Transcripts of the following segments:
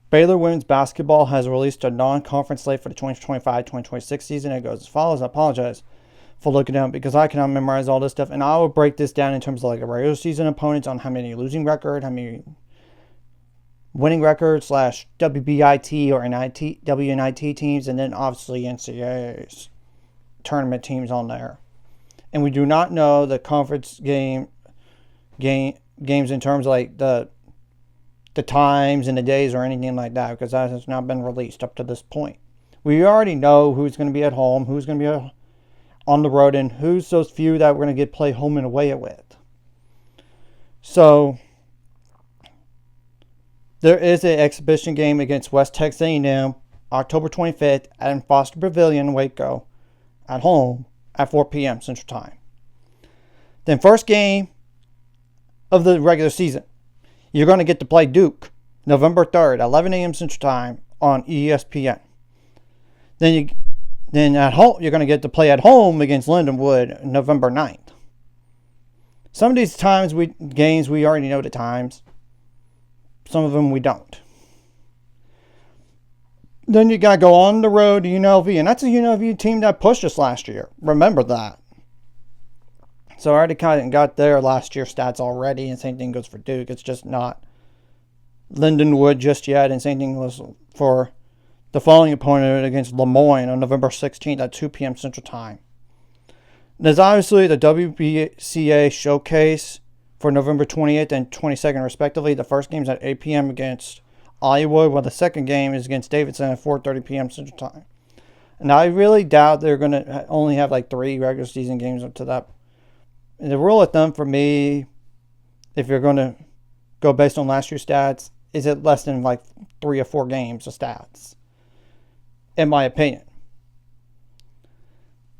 Baylor women's basketball has released a non-conference slate for the 2025-2026 season. It goes as follows. I apologize for looking down because I cannot memorize all this stuff, and I will break this down in terms of like a regular season opponents on how many losing record, how many winning record / WBIT or WNIT teams, and then obviously NCAA's tournament teams on there. And we do not know the conference games in terms of like the times and the days or anything like that, because that has not been released up to this point. We already know who's going to be at home, who's going to be on the road, and who's those few that we're going to get play home and away with. So there is an exhibition game against West Texas A&M October 25th at Foster Pavilion, Waco, at home at 4 p.m. Central Time. Then first game of the regular season, you're going to get to play Duke November 3rd, 11 a.m. Central Time on ESPN. Then at home, you're going to get to play at home against Lindenwood November 9th. Some of these games we already know the times. Some of them we don't. Then you got to go on the road to UNLV, and that's a UNLV team that pushed us last year. Remember that. So I already kind of got their last year stats already, and same thing goes for Duke. It's just not Lindenwood just yet, and same thing was for the following opponent against Lemoyne on November 16th at 2 p.m. Central Time. There's obviously the WBCA Showcase for November 28th and 22nd, respectively. The first game is at 8 p.m. against Iowa, while the second game is against Davidson at 4:30 p.m. Central Time. And I really doubt they're going to only have like 3 regular season games up to that. And the rule of thumb for me, if you're going to go based on last year's stats, is it less than like 3 or 4 games of stats, in my opinion.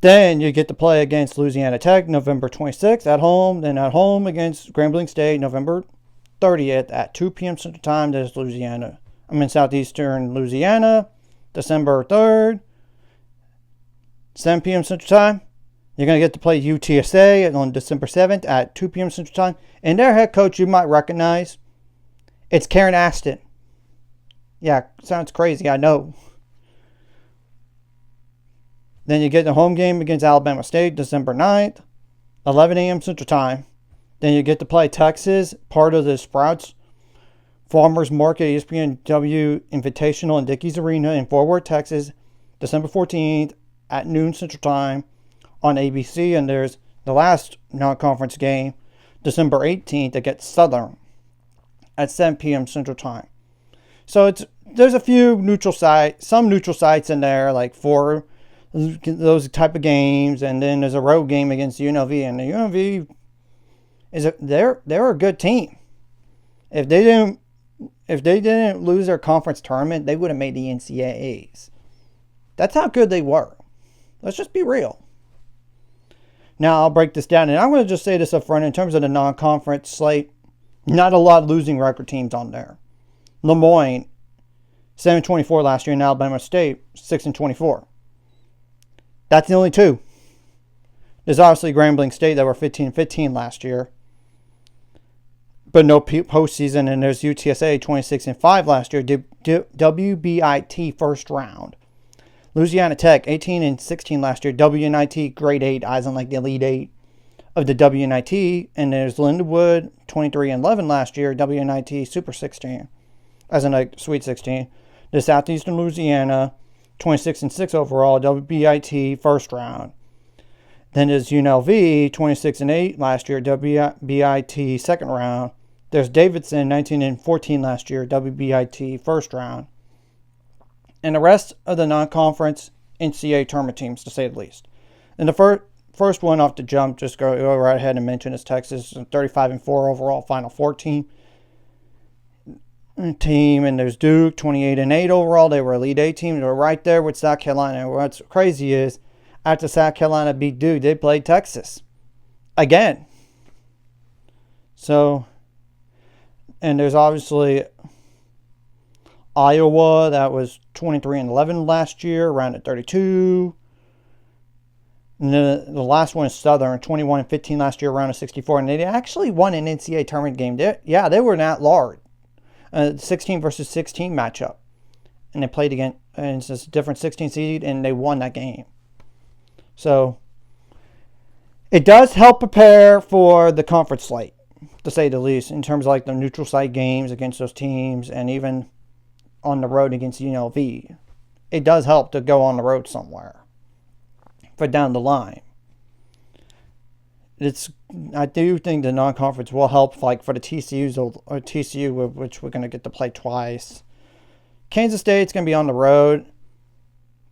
Then you get to play against Louisiana Tech November 26th at home. Then at home against Grambling State November 30th at 2 p.m. Central Time. There's southeastern Louisiana. December 3rd, 7 p.m. Central Time. You're going to get to play UTSA on December 7th at 2 p.m. Central Time. And their head coach you might recognize. It's Karen Aston. Yeah, sounds crazy, I know. Then you get the home game against Alabama State December 9th, 11 a.m. Central Time. Then you get to play Texas, part of the Sprouts Farmers Market ESPNW Invitational in Dickies Arena in Fort Worth, Texas, December 14th at noon Central Time on ABC. And there's the last non-conference game, December 18th, against Southern at 7 p.m. Central Time. So there's a few some neutral sites in there, like for those type of games, and then there's a road game against UNLV, and the UNLV they're a good team. If they didn't lose their conference tournament, they would have made the NCAAs. That's how good they were. Let's just be real. Now I'll break this down, and I'm going to just say this up front in terms of the non-conference slate. Not a lot of losing record teams on there. Lemoyne 7-24 last year, and Alabama State 6-24. That's the only 2. There's obviously Grambling State that were 15-15 last year, but no postseason. And there's UTSA 26-5 last year, WBIT first round. Louisiana Tech 18-16 last year, WNIT grade 8, eyes on like the Elite 8 of the WNIT. And there's Lindenwood 23-11 last year, WNIT Super 16, as in like Sweet 16. There's Southeastern Louisiana 26-6 overall, WBIT first round. Then there's UNLV 26-8 last year, WBIT second round. There's Davidson 19-14 last year, WBIT first round. And the rest of the non-conference NCAA tournament teams, to say the least. And the first one off the jump, just go right ahead and mention, is Texas, 35-4 overall, Final 14 team. And there's Duke 28-8 overall. They were Elite 8 team. They were right there with South Carolina. And what's crazy is after South Carolina beat Duke, they played Texas again. So, and there's obviously Iowa that was 23-11 last year, around at 32. And then the last one is Southern, 21-15 last year, around at 64. And they actually won an NCAA tournament game. They were not large. a 16 versus 16 matchup. And they played again, and it's just a different 16 seed, and they won that game. So it does help prepare for the conference slate, to say the least, in terms of like the neutral site games against those teams, and even on the road against UNLV. It does help to go on the road somewhere for down the line. I do think the non-conference will help, like for the TCU, which we're going to get to play twice. Kansas State's going to be on the road,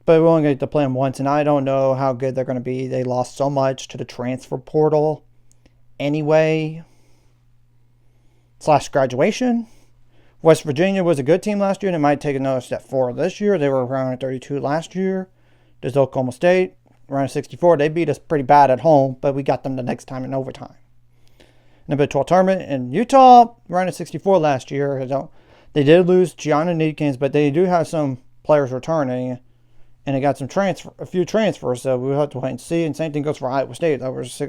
but we're only going to get to play them once, and I don't know how good they're going to be. They lost so much to the transfer portal anyway, / graduation. West Virginia was a good team last year, and they might take another step forward this year. They were around 32 last year. There's Oklahoma State, around 64. They beat us pretty bad at home, but we got them the next time in overtime. In the Big 12 tournament in Utah, around 64 last year. They did lose Gianna Neekins, but they do have some players returning, and they got a few transfers, so we'll have to wait and see. And same thing goes for Iowa State. That was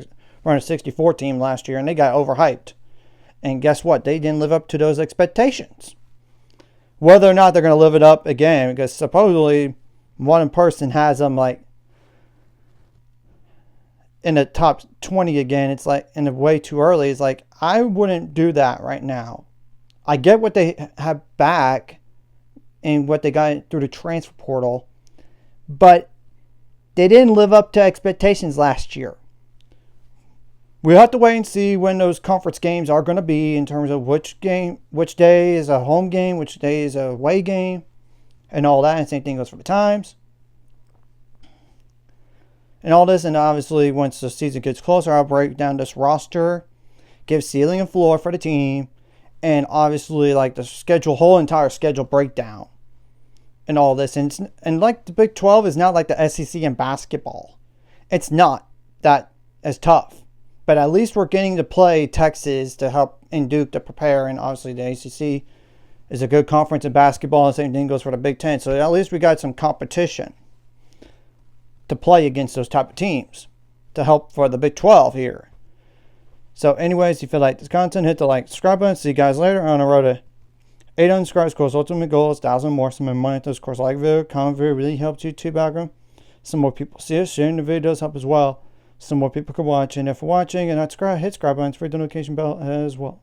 around a 64 team last year, and they got overhyped. And guess what? They didn't live up to those expectations. Whether or not they're going to live it up again, because supposedly one person has them like in the top 20 again. It's like in a way too early. It's like, I wouldn't do that right now. I get what they have back and what they got through the transfer portal, but they didn't live up to expectations last year. We'll have to wait and see when those conference games are going to be, in terms of which day is a home game, which day is a away game, and all that. And same thing goes for the times. And all this, and obviously once the season gets closer, I'll break down this roster, give ceiling and floor for the team, and obviously like the whole entire schedule breakdown and all this. And like the Big 12 is not like the SEC in basketball. It's not that as tough. But at least we're getting to play Texas to help and Duke to prepare. And obviously the ACC is a good conference in basketball. And the same thing goes for the Big 10. So at least we got some competition to play against those type of teams to help for the Big 12 here. So anyways, if you feel like this content, hit the like, subscribe button. See you guys later. On the road to 800 subscribers. Of course, ultimate goal is 1,000 more. Some money. Of course, like the video, comment video really helps YouTube algorithm. Some more people see us. Sharing the video does help as well. Some more people can watch. And if you're watching and not subscribe, hit subscribe button, hit the notification bell as well.